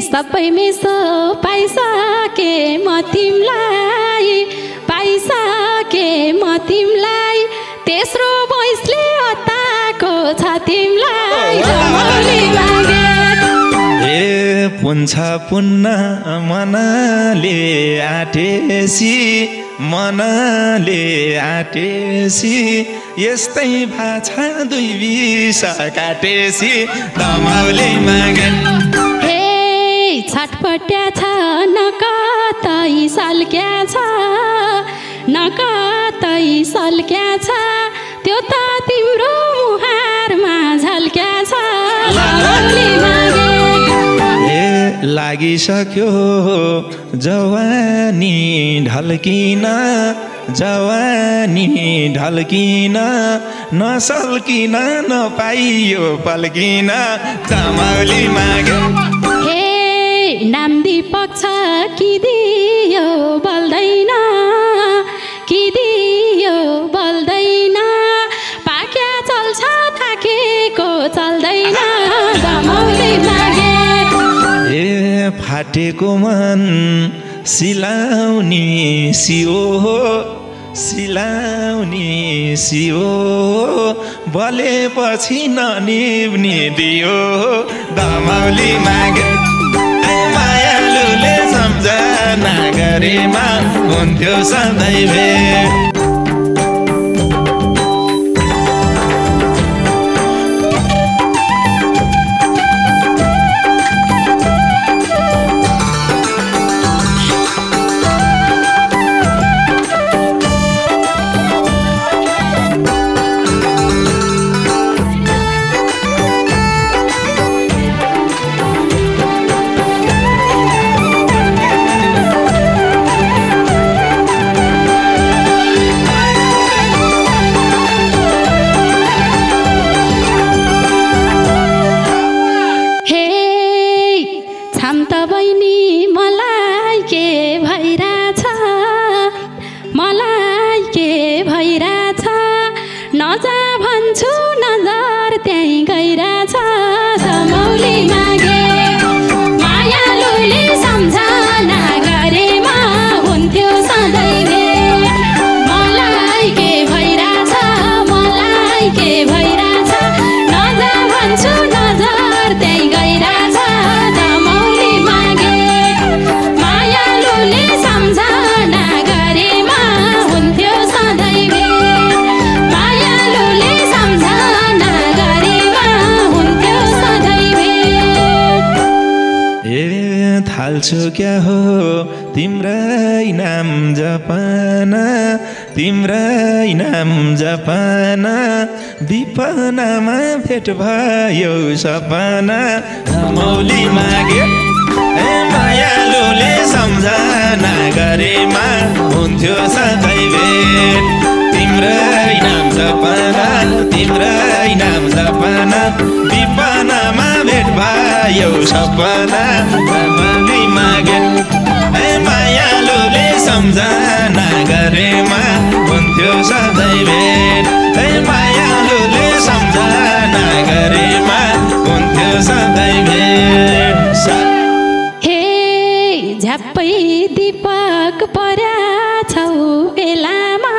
सबै मेसो पाइसके म तिमलाई पाइसके म तिमलाई तेस्रो भैँसले हताको छ तिमलाई जमौली मागे ए पुन्छ पुन्न मनले आटेसी यस्तै भाछा दुई विष काटेसी दमौली मागे छटपट्या छ न कतै सल्क्या छ न कतै सल्क्या छ त्यो त तिम्रो मुहारमा झल्क्या छ जमौली मागे लागिसक्यो जवानी ढल्किन नसल्किन नपाइयो पल्किन दमौली मागे नाम दीपक छ कि दियो बल्दैन पाक्या चल्छ थाकेको चल्दैन जमौली मागे फाटेको मन सिलाउने सियो बलेपछि ननिभ्ने दियो दमौली मागे मायालुले सम्झना गरेमा हुन्थ्यो सधैँ भेट नजा भन्छु नजर त्यही गइरहेछ जमौली मागे मायालुले सम्झना गरेमा हुन्थ्यो सधैँ भेट मलाई के भइरहेछ नजा भन्छु नजर त्यही गइरहेछ जमौली मागे मायालुले सम्झना गरेमा हुन्थ्यो सधैँ थाल्छु क्या हो तिम्रै नाम जपना विपनामा भेट भयो सपना दमौली मागे मायालुले सम्झना गरेमा हुन्थ्यो सधैँ भेट तिम्रै नाम जपना विपनामा भेट भयो सपना दमौली मागे मायालुले सम्झना गरेमा हुन्थ्यो सधैँ भेट मायालुले सम्झना गरेमा हुन्थ्यो सधैँ भेट झ्याप्पै दीपक पर्या छौ बेलामा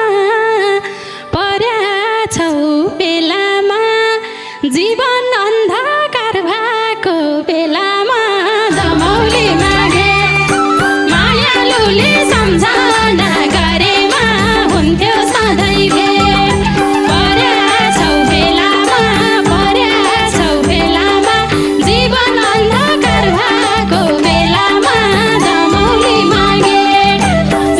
जीवन अन्धकार भएको बेलामा दमौली मागे मायालुले सम्झना गरेमा हुन्थ्यो सधैँ भेट पर्या छौ बेलामा जीवन अन्धकार भएको बेलामा दमौली मागे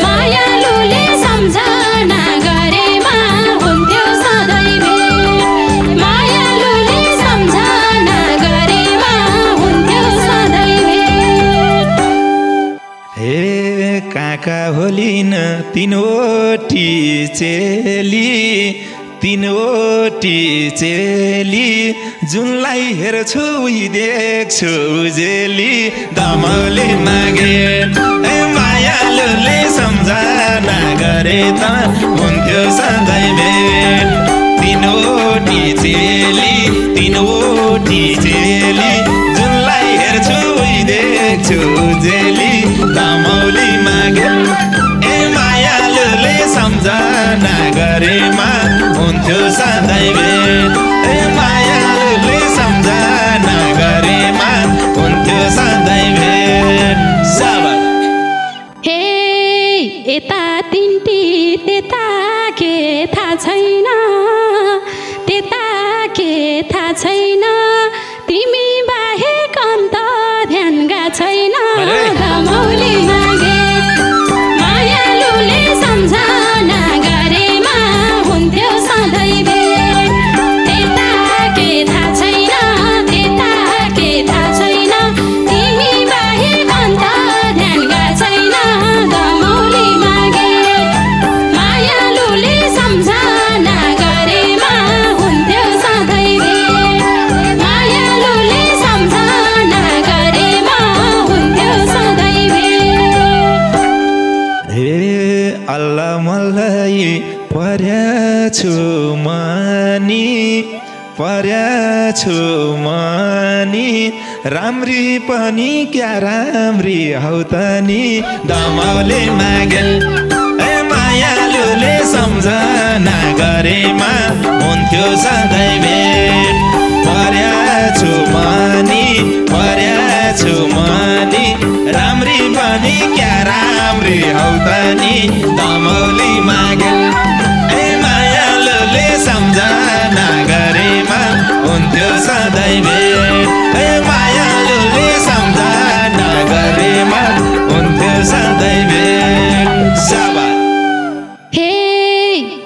मायालुले सम्झना गरेमा हुन्थ्यो सधैँ भेट मायालुले सम्झना गरेमा हुन्थ्यो सधैँ भेट काका होलिन तीनवटी चेली जुनलाई हेर्छु देख्छु उजेली दमौली मागे मायालुले सम्झना गरे त हुन्थ्यो सधैँ भेट तीनवटी चेली जुनलाई हेर्छु देख्छु उजेली दमौली मागे ए मायालुले सम्झना गरेमा हुन्थ्यो सधैँ भेट ए मायालुले सम्झना गरेमा हुन्थ्यो सधैँ भेट हे यता तिनटी त्यता के थाहा छैन त्यता के थाहा छैन तिमी बाहेक अन्त ध्यान गा छैन दमौली मागे मायालुले सम्झना गरेमा हुन्थ्यो सधैँ भेट त्यता के थाहा छैन त्यता के थाहा छैन तिमी बाहेक अन्त ध्यान गा छैन दमौली मागे मायालुले सम्झना गरेमा हुन्थ्यो सधैँ भेट मायालुले सम्झना गरेमा हुन्थ्यो सधैँ भेट हे अल्ला मलाई पर्याछु मानी राम्री पनि क्या राम्री हौ त नि दमौली मागे ए मायालुले सम्झना गरेमा हुन्थ्यो सधैँ भेट पर्याछु मानी राम्री पनि क्या राम्री हौ त नि दमौली मागे ए मायालुले सम्झना गरेमा हुन्थ्यो सधैँ भेट ए मायालुले सम्झना गरेमा हुन्थ्यो सधैँ भेट हे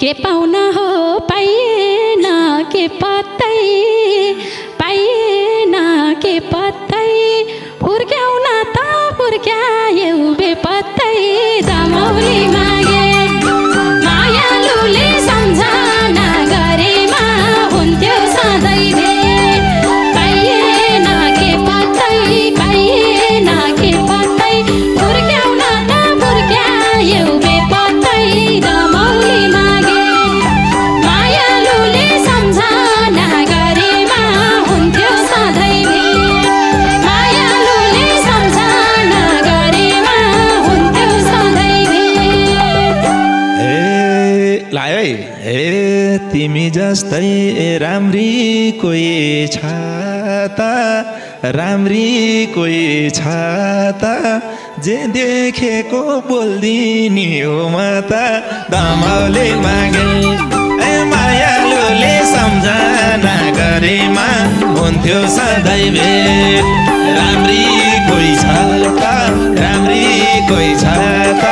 के पाउन हो पाइएन के पत्तै पाइएन के पत्तै फुर्क्याउन त फुर्क्यायौ बेपत्तै दमौली मागे मायालुले सम्झना गरेमा हुन्थ्यो सधैँ भेट पाइएन के पत्तै फुर्क्याउन त फुर्क्यायौ बेपत्तै दमौली मागे मायालुले सम्झना गरेमा हुन्थ्यो सधैँ भेट मायालुले सम्झना गरेमा हुन्थ्यो सधैँ भेट हे तिमी जस्तै राम्री कोही छ त जे देखेको बोल्दिनी हो म त दमौली मागे ए मायालुले सम्झना गरेमा हुन्थ्यो सधैँ भेट राम्री कोही छ त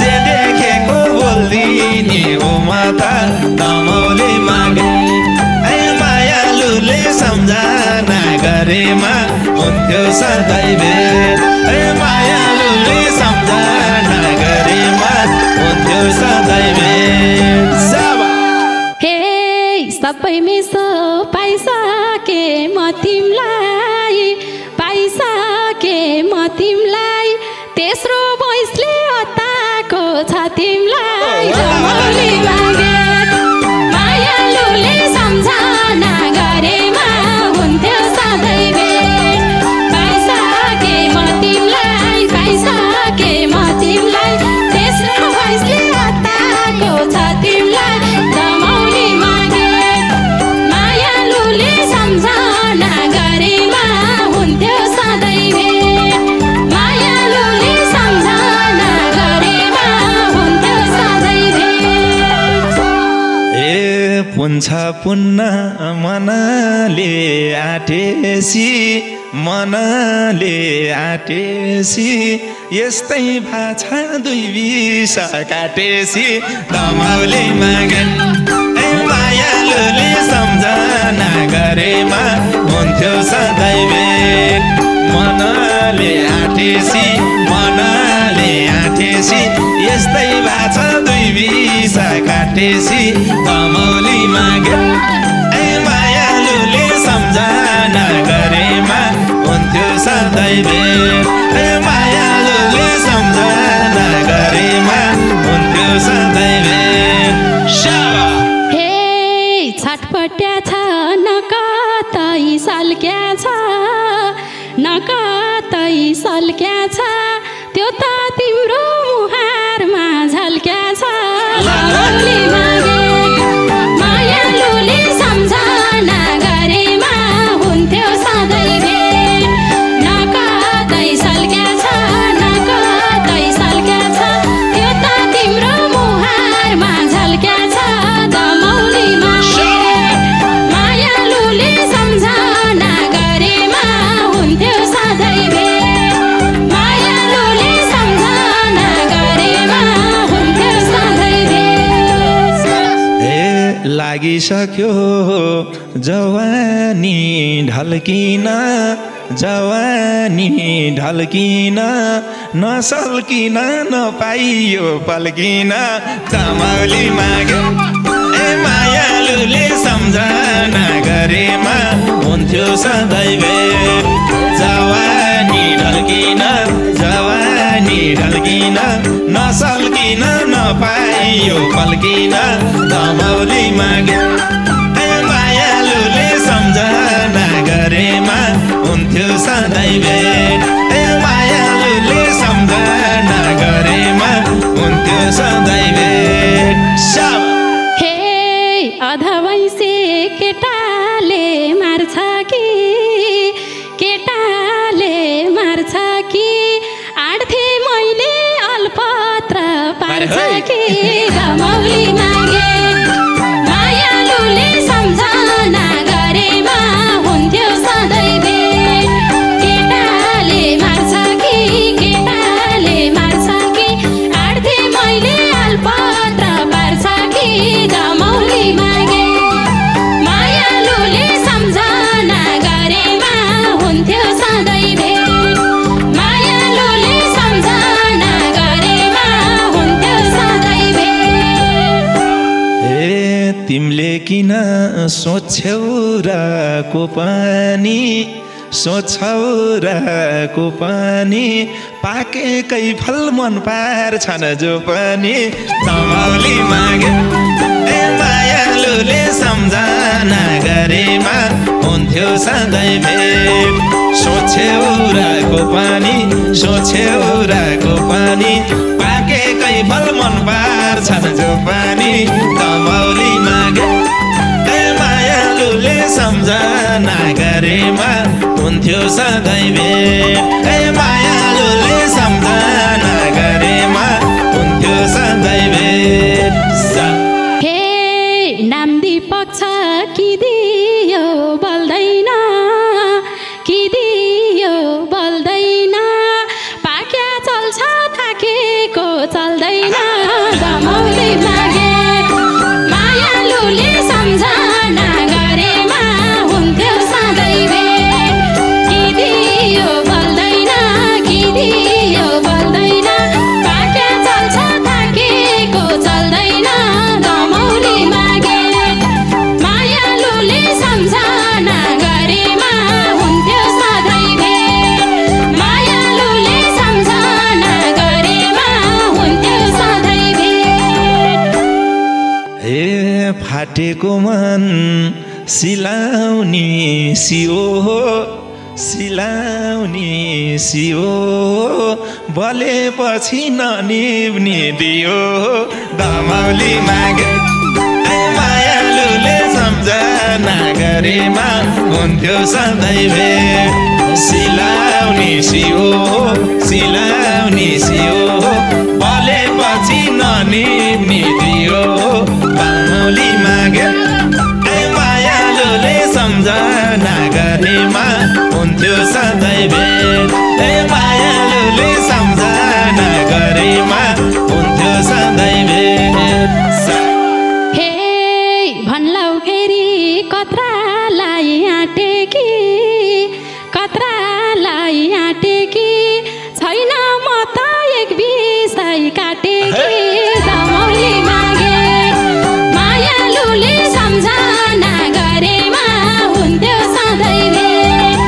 जे देखेको बोल्दिनी हो म त दमौली मागे ए मायालुले सम्झना गरेमा हुन्थ्यो सधैँ भेट ए मायालुले सम्झना गरेमा हुन्थ्यो सधैँ भेट हे सबै मिसो पाइसके म तिमलाई तेस्रो भोइसले हताको छ तिमलाई दमौली मागे मायालुले सम्झना गरेमा हुन्थ्यो सधैँ भेट पाइसके म तिमलाई तेस्रो भोइसले हताको छ तिमलाई दमौली मागे मायालुले सम्झना गरेमा हुन्थ्यो सधैँ भेट मायालुले सम्झना गरेमा हुन्थ्यो सधैँ भेट पुन्छ पुन्न मनले आटेसी यस्तै भाषा दुई विष काटेसी दमौली मागे ए मायालुले सम्झना गरेमा हुन्थ्यो सधैँ भेट मनले आटेसी यस्तै भाषा दुई विष काटेसी दमौली मागे ए मायालुले सम्झना गरेमा हुन्थ्यो सधैँ भेट ए मायालुले सम्झना गरेमा हुन्थ्यो सधैँ भेट हे छटपट्या छ न कतै सल्क्या छ न कतै सल्क्या छ त्यो त तिम्रो मुहारमा झल्क्या छ दमौली मागे मायालुले सम्झना गरेमा हुन्थ्यो सधैँ भेट न कतै सल्क्या छ न कतै सल्क्या छ त्यो त तिम्रो मुहारमा झल्क्या छ दमौली मागे मायालुले सम्झना गरेमा हुन्थ्यो सधैँ भेट मायालुले सम्झना गरेमा हुन्थ्यो सधैँ भेट लागिसक्यो जवानी ढल्किन जवानी ढल्किन नसल्किन नपाइयो पल्किन दमौली माग्यो मायालुले सम्झना गरेमा हुन्थ्यो सधैँ भेट जवानी ढल्किन जवानी ढल्किन नसल्किन नपाइयो पल्किन दमौली माग्यो मायालुले सम्झना गरेमा हुन्थ्यो सधैँ भेट मायालुले सम्झना गरेमा हुन्थ्यो सधैँ भेट अधवैसे केटाले मार्छ कि केटाले मार्छ कि आड्थे मैले अलपत्र पार्छ कि दमौली मागे मायालुले सम्झना गरेमा हुन्थ्यो सधैँ भेट केटाले मार्छ कि केटाले मार्छ कि आड्थे मैले अलपत्र पार्छ कि दमौली मागे मायालुले सम्झना गरेमा हुन्थ्यो सधैँ भेट मायालुले सम्झना गरेमा हुन्थ्यो सधैँ भेट तिमीले किन सोच्छौ रको पनि सोच्छौ रको पनि पाकेकै फल मन पार्छन् जो पनि दमौली माग्यो मायालुले सम्झना गरेमा हुन्थ्यो सधैँ भेट सोच्छौ रको पनि सोच्छौ रको पनि पाकेकै फल मन पार्छन् जो पनि दमौली माग्यो मायालुले सम्झना गरेमा हुन्थ्यो सधैँ भेट मायालुले सम्झना गरेमा हुन्थ्यो सधैँ भेट नाम दीपक छ कि दियो बल्दैन कि दियो बल्दैन पाक्या चल्छ थाकेको चल्दैन दमौली मागे मायालुले सम्झना गरेमा हुन्थ्यो सधैँ भेट कि दियो बल्दैन कि दियो बल्दैन पाक्या चल्छ थाकेको चल्दैन दमौली मागे मायालुले सम्झना गरेमा हुन्थ्यो सधैँ भेट मायालुले सम्झना गरेमा हुन्थ्यो सधैँ भेट फाटेको मन सिलाउने सियो सिलाउने सियो बलेपछि ननिभ्ने दियो दमौली माग्यो मायालुले सम्झना गरेमा हुन्थ्यो सधैँ भेट सिलाउने सियो सिलाउने सियो बलेपछि ननिभ्ने दियो दमौली माग्यो मायालुले सम्झना गरेमा हुन्थ्यो सधैँ भेट मायालुले सम्झना गरेमा हुन्थ्यो सधैँ भेट भन्लौ फेरि कत्रालाई आँटेकी कत्रालाई आँटेकी छैन म त एक विषय काटेकी दमौली मागे मायालुले सम्झना गरेमा हुन्थ्यो सधैँ भेट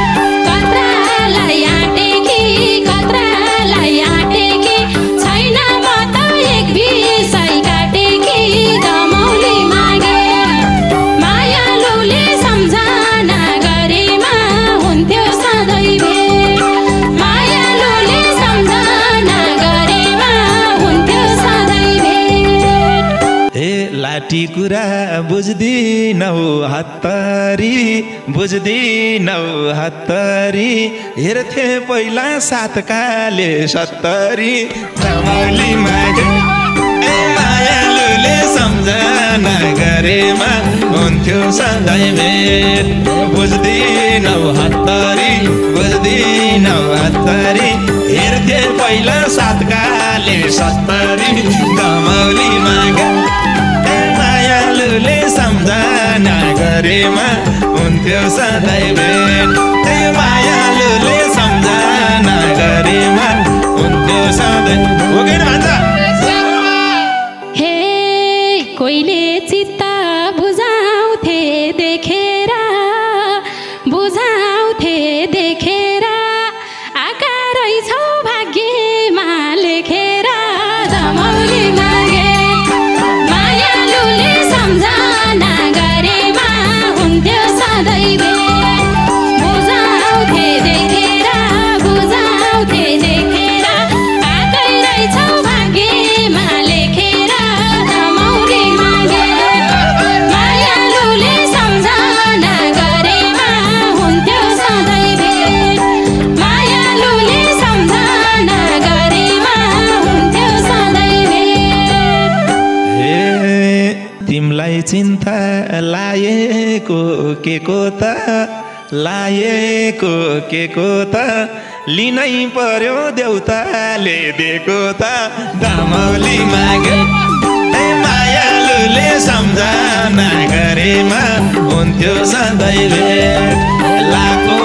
कत्रालाई आँटेकी कत्रालाई आँटेकी छैन म त एक विषय काटेकी दमौली मागे मायालुले सम्झना गरेमा हुन्थ्यो सधैँ भेट माया चाटी कुरा बुझ्दिनौ हत्तरी बुझ्दिनौ हत्तरी हेर्थे पहिला 7 काले 70 दमौली मागे मायालुले सम्झना गरेमा हुन्थ्यो सधैँ भेट बुझ्दिनौ हत्तरी बुझ्दिनौ हत्तरी हेर्थे पहिला 7 काले 70 दमौली मागे मायालुले सम्झना गरेमा हुन्थ्यो सधैँ भेट मायालुले सम्झना गरेमा हुन्थ्यो सधैँ हो कि भन्छ कोइले चित्त बुझाउँथे देखेर आका रहेछौ भाग्यमा लेखेर दमौली मागे मायालुले सम्झना गरेमा हुन्थ्यो सधैँ भेट बुझाउँथे देखेर आकै रहेछौ भाग्यमा लेखेर दमौली मागे मायालुले सम्झना गरेमा हुन्थ्यो सधैँ भेट मायालुले सम्झना गरेमा हुन्थ्यो सधैँ भेट तिमलाई चिन्ता लाएको के को त लिनै पर्यो देउताले दिएको त दमौली मागे मायालुले सम्झना गरेमा हुन्थ्यो सधैँ भेट लाएको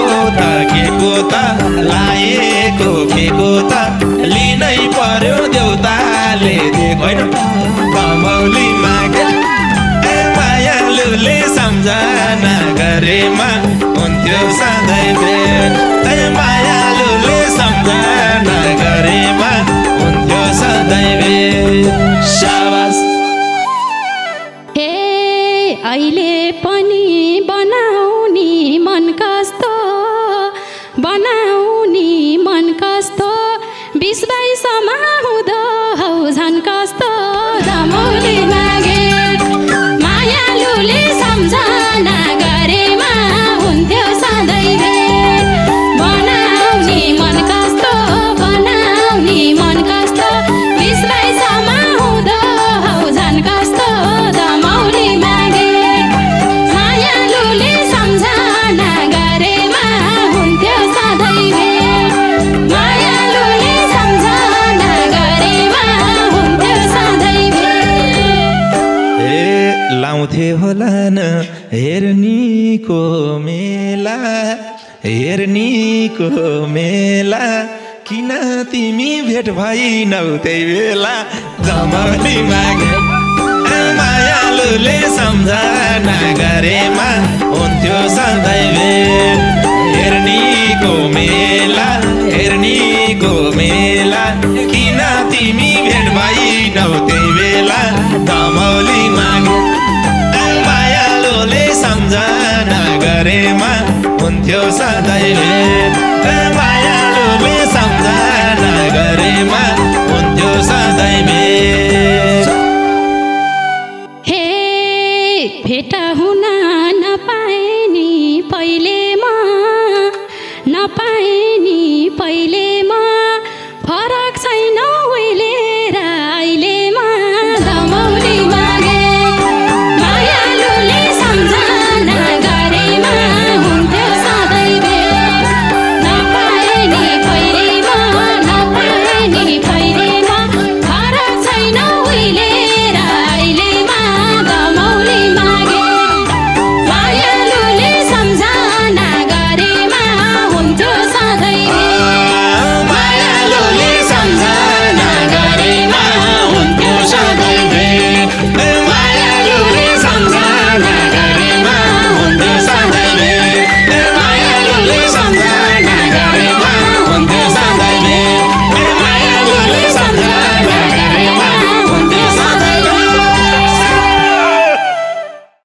के को त लिनै पर्यो देउताले दिएको होइन दमौली मागे मायालुले सम्झना गरेमा हुन्थ्यो सधैँ भेट मायालुले सम्झना गरेमा हुन्थ्यो सधैँ भेट शाबास अहिले पनि बनाउनी मन कस्तो 20-22 हुँदो हौ झन् कस्तो दमौली मागे मायालुले सम्झना गरेमा हुन्थ्यो सधैँ भेट बनाउनी मन कस्तो 20-22 हुँदो हौ झन् कस्तो दमौली मागे मायालुले सम्झना गरेमा हुन्थ्यो सधैँ भेट मायालुले सम्झना गरेमा हुन्थ्यो सधैँ भेट लाउँथे होला न हेर्नीको मेला किन तिमी भेट भइनौ त्यही बेला दमौली मागे मायालुले सम्झना गरेमा हुन्थ्यो सधैँ भेट हेर्नीको मेला किन तिमी भेट भइनौ त्यही बेला दमौली मागे मायालुले सम्झना गरेमा हुन्थ्यो सधैँ भेट मायालुले